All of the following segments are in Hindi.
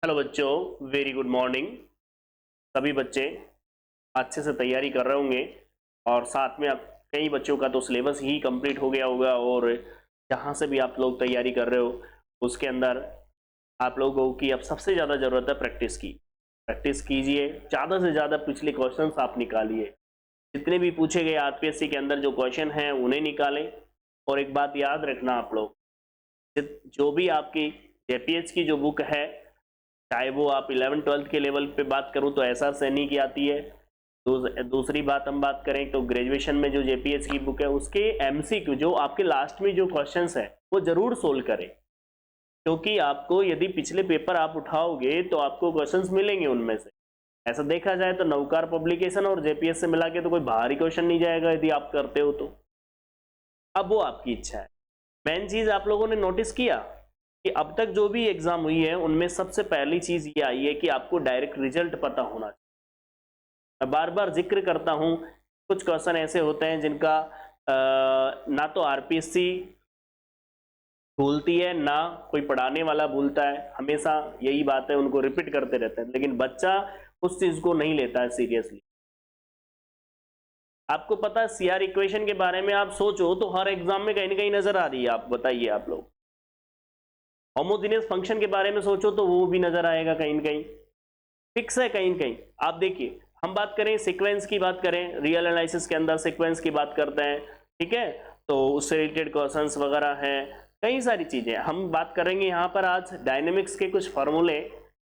हेलो बच्चों, वेरी गुड मॉर्निंग। सभी बच्चे अच्छे से तैयारी कर रहे होंगे और साथ में आप कई बच्चों का तो सिलेबस ही कंप्लीट हो गया होगा और जहाँ से भी आप लोग तैयारी कर रहे हो उसके अंदर आप लोगों की अब सबसे ज़्यादा ज़रूरत है प्रैक्टिस की। प्रैक्टिस कीजिए, ज़्यादा से ज़्यादा पिछले क्वेश्चंस आप निकालिए। जितने भी पूछे गए आरपीएससी के अंदर जो क्वेश्चन हैं उन्हें निकालें। और एक बात याद रखना आप लोग, जो भी आपकी जेपीएच की जो बुक है, चाहे वो आप 11th-12th के लेवल पे बात करूं तो एसआर सैनी की आती है। दूसरी बात हम बात करें तो ग्रेजुएशन में जो जेपीएच की बुक है उसके एमसीक्यू जो आपके लास्ट में जो क्वेश्चंस है वो जरूर सोल्व करें, क्योंकि आपको यदि पिछले पेपर आप उठाओगे तो आपको क्वेश्चंस मिलेंगे उनमें से। ऐसा देखा जाए तो नवकार पब्लिकेशन और जेपीएस से मिला के तो कोई भारी क्वेश्चन नहीं जाएगा यदि आप करते हो तो। अब वो आपकी इच्छा है। मेन चीज आप लोगों ने नोटिस किया कि अब तक जो भी एग्जाम हुई है उनमें सबसे पहली चीज ये आई है कि आपको डायरेक्ट रिजल्ट पता होना चाहिए। मैं बार बार जिक्र करता हूं, कुछ क्वेश्चन ऐसे होते हैं जिनका ना तो आरपीएससी भूलती है ना कोई पढ़ाने वाला भूलता है, हमेशा यही बात है, उनको रिपीट करते रहते हैं, लेकिन बच्चा उस चीज को नहीं लेता है सीरियसली। आपको पता है सीआर इक्वेशन के बारे में आप सोचो तो हर एग्जाम में कहीं ना कहीं नजर आ रही है। आप बताइए, आप लोग होमोजेनियस फंक्शन के बारे में सोचो तो वो भी नजर आएगा, कहीं ना कहीं फिक्स है कहीं ना कहीं। आप देखिए, हम बात करें सीक्वेंस की, बात करें रियल एनालिसिस के अंदर सीक्वेंस की बात करते हैं, ठीक है, तो उससे रिलेटेड क्वेश्चंस वगैरह हैं, कई सारी चीजें हम बात करेंगे यहाँ पर आज। डायनेमिक्स के कुछ फॉर्मूले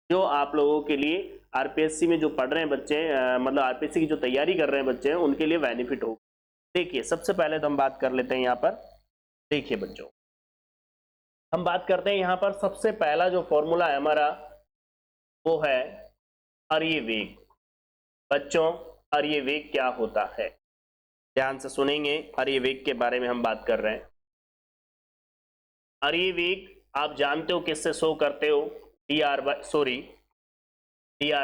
जो आप लोगों के लिए आरपीएससी में जो पढ़ रहे हैं बच्चे, मतलब आरपीएससी की जो तैयारी कर रहे हैं बच्चे उनके लिए बेनिफिट होगा। देखिए, सबसे पहले तो हम बात कर लेते हैं यहाँ पर। देखिए बच्चों, हम बात करते हैं यहाँ पर, सबसे पहला जो फॉर्मूला है हमारा वो है अर्य वेग। बच्चों, अर्य वेग क्या होता है? ध्यान से सुनेंगे, अर्य वेग के बारे में हम बात कर रहे हैं। अर्य वेग आप जानते हो किससे शो करते हो? D R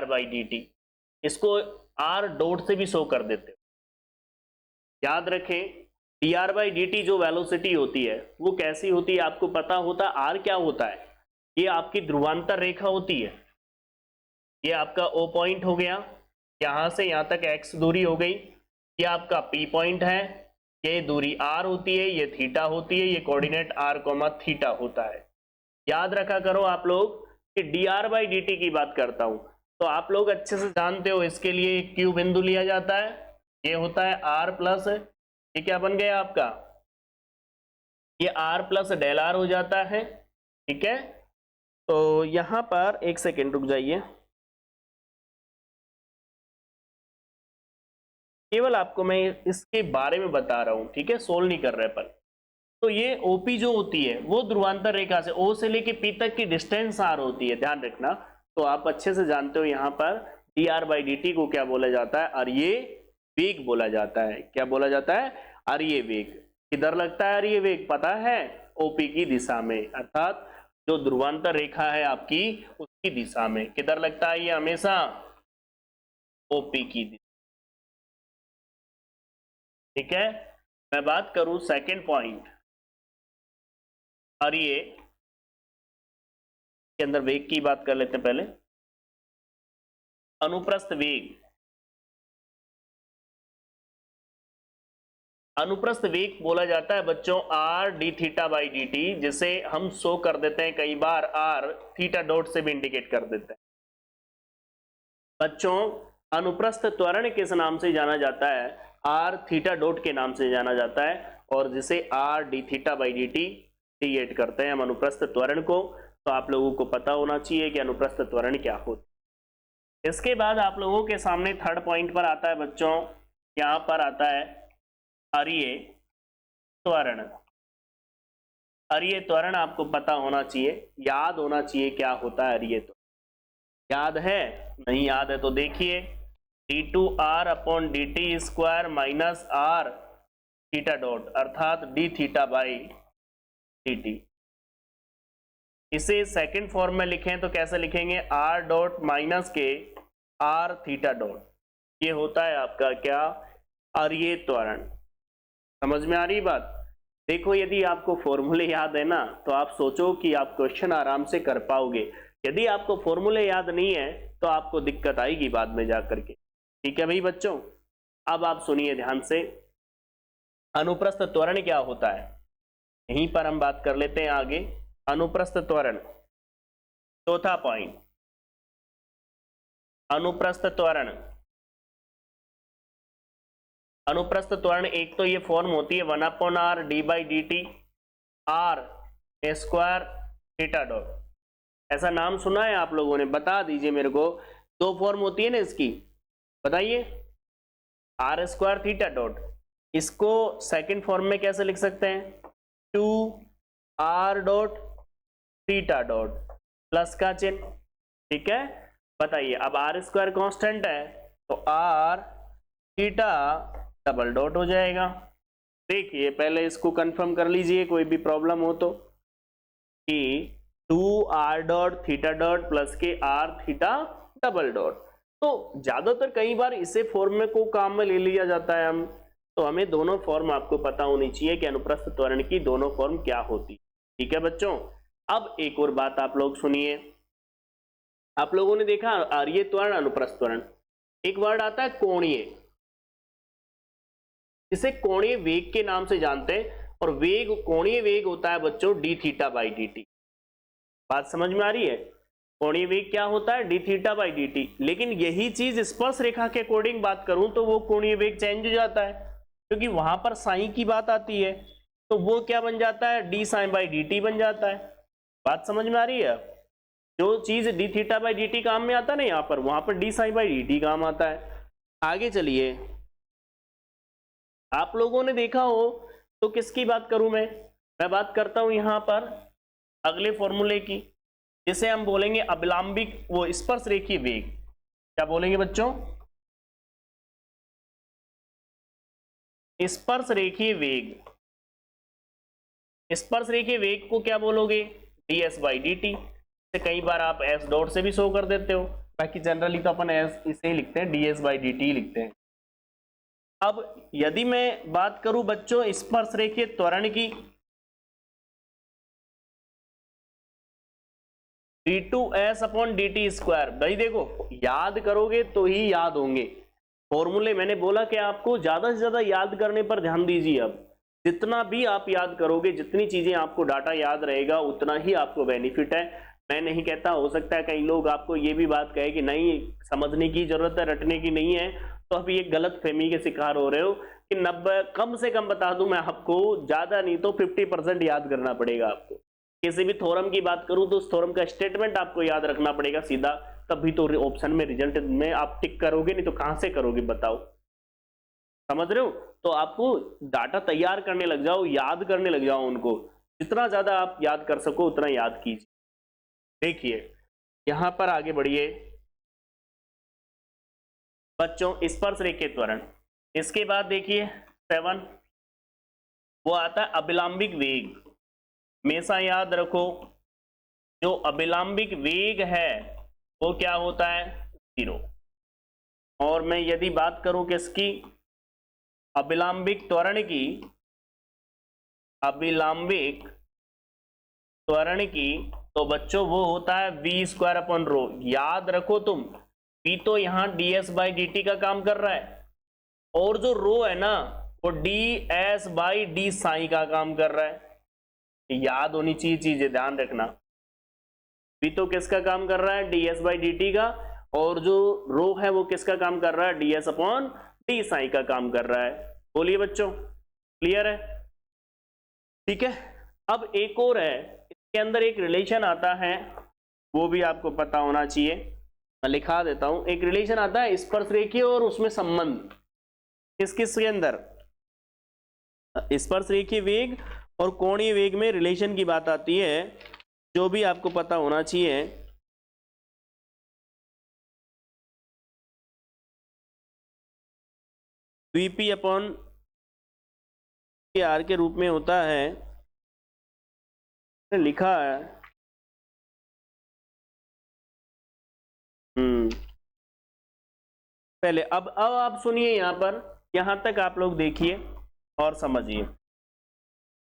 by D T. इसको आर डॉट से भी शो कर देते हो। याद रखें, D R by D T जो वेलोसिटी होती है वो कैसी होती है आपको पता होता? आर क्या होता है? ये आपकी ध्रुवांतर रेखा होती है। ये आपका ओ पॉइंट हो गया, यहां से यहां तक एक्स दूरी हो गई, ये आपका पी पॉइंट है, ये दूरी आर होती है, ये थीटा होती है, ये कोऑर्डिनेट आर कोमा थीटा होता है। याद रखा करो आप लोग कि D R by D T की बात करता हूं तो आप लोग अच्छे से जानते हो इसके लिए क्यू बिंदु लिया जाता है, ये होता है आर प्लस, ये क्या बन गया आपका, ये आर प्लस डेल आर हो जाता है, ठीक है। तो यहां पर एक सेकेंड रुक जाइए, केवल आपको मैं इसके बारे में बता रहा हूं, ठीक है, सोल्व नहीं कर रहे पर। तो ये ओपी जो होती है वो ध्रुवांतर रेखा से ओ से लेके पी तक की डिस्टेंस आर होती है, ध्यान रखना। तो आप अच्छे से जानते हो यहाँ पर D R by D T को क्या बोला जाता है? अर्य वेग बोला जाता है। क्या बोला जाता है? अर्य वेग। किधर लगता है अर्य वेग? पता है, ओपी की दिशा में, अर्थात जो ध्रुवांतर रेखा है आपकी उसकी दिशा में। किधर लगता है ये? हमेशा ओपी की दिशा, ठीक है। मैं बात करूं सेकंड पॉइंट, अर्य के अंदर वेग की बात कर लेते हैं पहले। अनुप्रस्थ वेग, अनुप्रस्थ वेग बोला जाता है बच्चों R D theta by D T, जिसे हम शो कर देते हैं कई बार आर थीटा डॉट से भी इंडिकेट कर देते हैं। बच्चों, अनुप्रस्थ त्वरण किस नाम से जाना जाता है? आर थीटा डॉट के नाम से जाना जाता है, और जिसे R D theta by D T indicate करते हैं हम अनुप्रस्थ त्वरण को। तो आप लोगों को पता होना चाहिए कि अनुप्रस्थ त्वरण क्या होता है। इसके बाद आप लोगों के सामने थर्ड पॉइंट पर आता है बच्चों, यहां पर आता है अर्य त्वरण। अर्य त्वरण आपको पता होना चाहिए, याद होना चाहिए क्या होता है अर्य त्वरण। याद है? नहीं याद है तो देखिए, D two R upon D T square minus R theta dot, अर्थात D theta by D T. इसे सेकंड फॉर्म में लिखें तो कैसे लिखेंगे? आर डॉट माइनस के आर थीटा डॉट। ये होता है आपका क्या? अर्य त्वरण। समझ में आ रही बात? देखो, यदि आपको फॉर्मूले याद है ना तो आप सोचो कि आप क्वेश्चन आराम से कर पाओगे। यदि आपको फॉर्मूले याद नहीं है तो आपको दिक्कत आएगी बाद में जाकर के। ठीक है भाई बच्चों, अब आप सुनिए ध्यान से, अनुप्रस्थ त्वरण क्या होता है, यहीं पर हम बात कर लेते हैं आगे। अनुप्रस्थ त्वरण, चौथा पॉइंट, अनुप्रस्थ त्वरण। अनुप्रस्थ त्वरण एक तो ये फॉर्म होती है 1/r d/dt r square theta dot. ऐसा नाम सुना है आप लोगों ने? बता दीजिए मेरे को, दो फॉर्म होती है ना इसकी, बताइए। r स्क्वायर थीटा डॉट, इसको सेकंड फॉर्म में कैसे लिख सकते हैं? 2r dot theta dot plus का चिन्ह। ठीक है, बताइए। अब r स्क्वायर कांस्टेंट है तो r थीटा डबल डॉट हो जाएगा। देखिए पहले इसको कंफर्म कर लीजिए, कोई भी प्रॉब्लम हो तो, कि 2r dot theta dot plus के r थीटा डबल डॉट। तो ज्यादातर कई बार इसे फॉर्म को काम में ले लिया जाता है हम, तो हमें दोनों फॉर्म आपको पता होनी चाहिए कि अनुप्रस्थ त्वरण की दोनों फॉर्म क्या होती। ठीक है बच्चों, अब एक और बात आप लोग सुनिए। आप लोगों ने देखा आर्य त्वरण, अनुप्रस्थ त्वरण, एक वर्ड आता है कोणीय, इसे कोणीय वेग के नाम से जानते हैं। और वेग, कोणीय वेग होता है बच्चों D theta by D T. बात समझ में आ रही है? कोणीय वेग क्या होता है? D theta by D T. लेकिन यही चीज स्पर्श रेखा के अकॉर्डिंग बात करूं तो वो कोणीय वेग चेंज हो जाता है, क्योंकि वहां पर साइन की बात आती है, तो वो क्या बन जाता है? D sine by D T बन जाता है। बात समझ में आ रही है? जो चीज D theta by D T काम में आता है ना यहाँ पर, वहां पर D sine by D T काम आता है। आगे चलिए, आप लोगों ने देखा हो तो किसकी बात करूं मैं बात करता हूं यहां पर अगले फॉर्मूले की, जिसे हम बोलेंगे अभिलंबिक, वो स्पर्श रेखीय वेग। क्या बोलेंगे बच्चों? स्पर्श रेखीय वेग। स्पर्श रेखीय वेग को क्या बोलोगे? ds by D T. कई बार आप s डॉट से भी शो कर देते हो, बाकी जनरली तो अपन s इसे ही लिखते हैं, ds बाई डी टी लिखते हैं। अब यदि मैं बात करूं बच्चों स्पर्श रेखीय त्वरण की, d2s upon D T square. भाई देखो, याद करोगे तो ही याद होंगे फॉर्मूले। मैंने बोला कि आपको ज्यादा से ज्यादा याद करने पर ध्यान दीजिए। अब जितना भी आप याद करोगे, जितनी चीजें आपको डाटा याद रहेगा, उतना ही आपको बेनिफिट है। मैं नहीं कहता, हो सकता है कई लोग आपको ये भी बात कहे कि नहीं समझने की जरूरत है, रटने की नहीं है, तो आप ये गलत फहमी के शिकार हो रहे हो कि 90, कम से कम बता दूं मैं आपको, ज्यादा नहीं तो 50% याद करना पड़ेगा आपको। किसी भी थ्योरम की बात करूं तो उस थ्योरम का स्टेटमेंट आपको याद रखना पड़ेगा सीधा, तभी तो ऑप्शन में रिजल्ट में आप टिक करोगे, नहीं तो कहां से करोगे बताओ? समझ रहे हो? तो आपको डाटा तैयार करने लग जाओ, याद करने लग जाओ उनको, जितना ज्यादा आप याद कर सको उतना याद कीजिए। देखिए यहां पर आगे बढ़िए बच्चों, स्पर्श रेखीय त्वरण। इसके बाद देखिए 7, वो आता है अभिलंबिक वेग। हमेशा याद रखो, जो अभिलंबिक वेग है वो क्या होता है? 0। और मैं यदि बात करूं किसकी? अभिलंबिक त्वरण की, अभिलंबिक त्वरण की, तो बच्चों वो होता है v स्क्वायर अपॉन रो। याद रखो तुम, v तो यहां ds बाई डी टी का काम कर रहा है, और जो रो है ना वो ds बाई डी साई का काम कर रहा है। याद होनी चाहिए चीजें, ध्यान रखना। v तो किसका काम कर रहा है? ds बाई डी टी का, और जो रो है वो किसका काम कर रहा है? ds अपॉन डी साई का काम कर रहा है। बोलिए बच्चों, क्लियर है? ठीक है। अब एक और है, इसके अंदर एक रिलेशन आता है, वो भी आपको पता होना चाहिए, मैं लिखा देता हूं। एक रिलेशन आता है स्पर्श रेखीय और उसमें संबंध, किस किस के अंदर? स्पर्श रेखीय वेग और कोणीय वेग में रिलेशन की बात आती है, जो भी आपको पता होना चाहिए। वीपी अपॉन आर के रूप में होता है, लिखा है। पहले अब आप सुनिए, यहां पर यहां तक आप लोग देखिए और समझिए।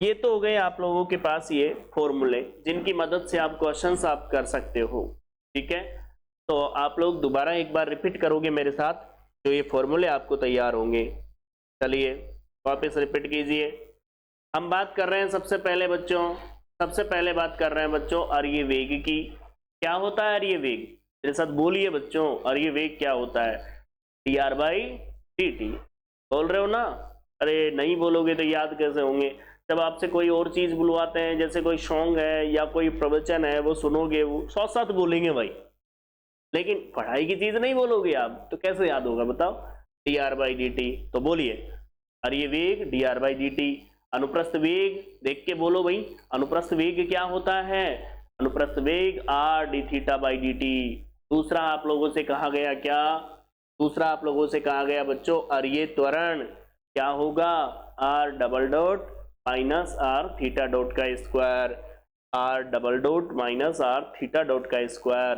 ये तो हो गए आप लोगों के पास ये फॉर्मूले, जिनकी मदद से आप क्वेश्चंस आप कर सकते हो। ठीक है, तो आप लोग दोबारा एक बार रिपीट करोगे मेरे साथ, जो ये फॉर्मूले आपको तैयार होंगे। चलिए वापस रिपीट कीजिए। हम बात कर रहे हैं सबसे पहले बच्चों, सबसे पहले बात कर रहे हैं बच्चों अर्य वेग की। क्या होता है अर्य वेग? मेरे साथ बोलिए बच्चों, अर्य वेग क्या होता है? dr/dt। बोल रहे हो ना? अरे नहीं बोलोगे तो याद कैसे होंगे? जब आपसे कोई और चीज बुलवाते हैं, जैसे कोई सॉन्ग है या कोई प्रवचन है, वो सुनोगे, वो 100 बोलेंगे भाई, लेकिन पढ़ाई की चीज नहीं बोलोगे आप, तो कैसे याद होगा बताओ? dr/dt। तो बोलिए अर्य वेग dr/dt। अनुप्रस्थ वेग देख के बोलो भाई, अनुप्रस्थ वेग क्या होता है? अनुप्रस्थ वेग r/d(θ/dt। दूसरा आप लोगों से कहा गया क्या? दूसरा आप लोगों से कहा गया बच्चों अर्य त्वरण। क्या होगा? r double dot minus r theta dot का square, r double dot minus r theta dot का स्क्वायर।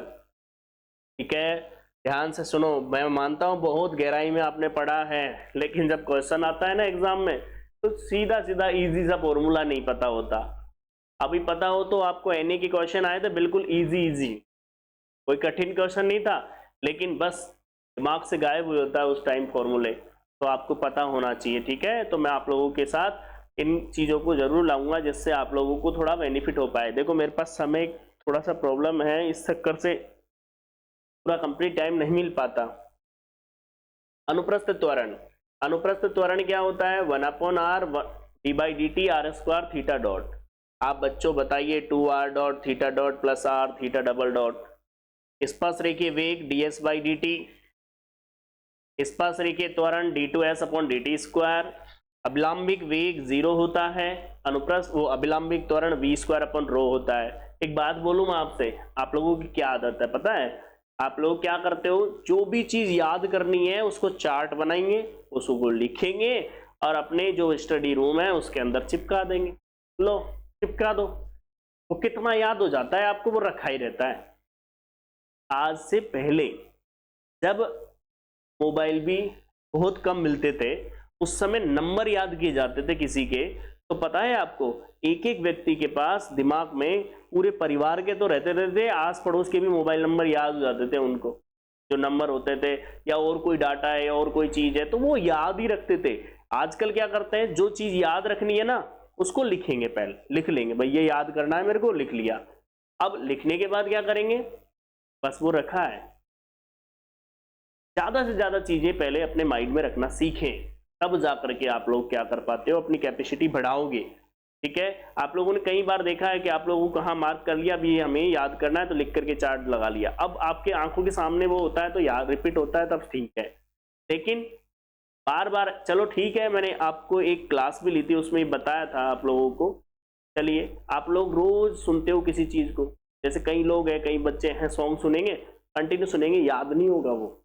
ठीक है, ध्यान से सुनो। मैं मानता हूं बहुत गहराई में आपने पढ़ा है, लेकिन जब क्वेश्चन आता है ना एग्जाम में, तो सीधा सीधा इजी सा फॉर्मूला नहीं पता होता। अभी पता हो तो आपको एनए के क्वेश्चन आए थे बिल्कुल इजी इजी, कोई कठिन क्वेश्चन नहीं था, लेकिन बस दिमाग से गायब हो जाता है उस टाइम फॉर्मूले, तो आपको पता होना चाहिए। ठीक है, तो मैं आप लोगों के साथ इन चीजों को जरूर लाऊंगा जिससे आप लोगों को थोड़ा बेनिफिट हो पाए। देखो मेरे पास समय थोड़ा सा प्रॉब्लम है, इस चक्कर से पूरा कंप्लीट टाइम नहीं मिल पाता। अनुप्रस्थ त्वरण, अनुप्रस्थ त्वरण क्या होता है? 1/r d/dt r² theta dot. आप बच्चों बताइए 2r dot theta dot plus r theta double dot. स्पर्श रेखीय वेग ds/dt, स्पर्श रेखीय त्वरण d2s/dt²। अभिलंबिक वेग 0 होता है, अनुप्रस्थ वो अभिलंबिक त्वरण v²/ρ होता है। एक बात बोलूं मैं आपसे, आप लोगों की क्या आदत है पता है? आप लोग क्या करते हो, जो भी चीज याद करनी है उसको चार्ट बनाएंगे, उसको लिखेंगे और अपने जो स्टडी रूम है उसके अंदर चिपका देंगे। लो चिपका दो, वो कितना याद हो जाता है आपको, वो रखा ही रहता है। आज से पहले जब मोबाइल भी बहुत कम मिलते थे, उस समय नंबर याद किए जाते थे किसी के, तो पता है आपको एक एक व्यक्ति के पास दिमाग में पूरे परिवार के तो रहते थे, आस पड़ोस के भी मोबाइल नंबर याद हो जाते थे उनको, जो नंबर होते थे, या और कोई डाटा है और कोई चीज है तो वो याद ही रखते थे। आजकल क्या करते हैं, जो चीज याद रखनी है ना उसको लिखेंगे, पहले लिख लेंगे भाई ये याद करना है मेरे को, लिख लिया। अब लिखने के बाद क्या करेंगे, बस वो रखा है। ज्यादा से ज्यादा चीजें पहले अपने माइंड में रखना सीखें, तब जाकर के आप लोग क्या कर पाते हो, अपनी कैपेसिटी बढ़ाओगे। ठीक है, आप लोगों ने कई बार देखा है कि आप लोगों को कहाँ मार्क कर लिया, अभी हमें याद करना है तो लिख करके चार्ट लगा लिया, अब आपके आंखों के सामने वो होता है तो याद रिपीट होता है, तब ठीक है। लेकिन बार बार, चलो ठीक है, मैंने आपको एक क्लास भी ली थी, उसमें बताया था आप लोगों को। चलिए आप लोग रोज सुनते हो किसी चीज को, जैसे कई लोग हैं, कई बच्चे हैं, सॉन्ग सुनेंगे, कंटिन्यू सुनेंगे, याद नहीं होगा वो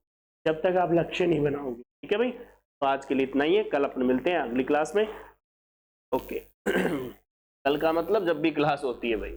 जब तक आप लक्ष्य नहीं बनाओगे। ठीक है भाई, तो आज के लिए इतना ही है, कल अपन मिलते हैं अगली क्लास में। ओके कल का मतलब जब भी क्लास होती है भाई।